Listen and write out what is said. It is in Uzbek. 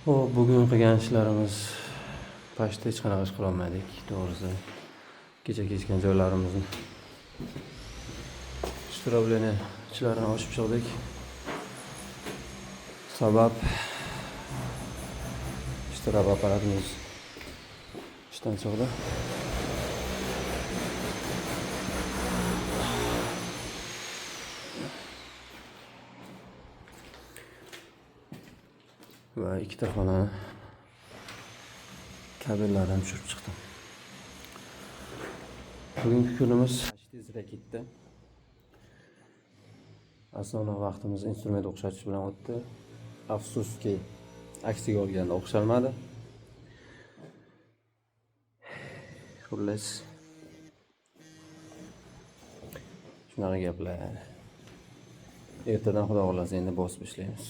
Xo'p, bugun qilgan ishlarimiz pastda hech qanaqa ish qila olmadik. To'g'risi, kecha kechgan joylarimizni shtroblenichlarini ochib chiqdik. Sabab shtrab apparatimiz ishdan chiqdi. Va ikkita xonani kabellardan tushirib chiqdim. Bugungi kunimiz tezda ketdi. Asosiy vaqtimiz instrument o'xshatish bilan o'tdi. Afsuski, aksiga olganda o'xshalmadi. Xullas, shunaqa gaplar. Ertadan xudo xohlasa endi bosib ishlaymiz.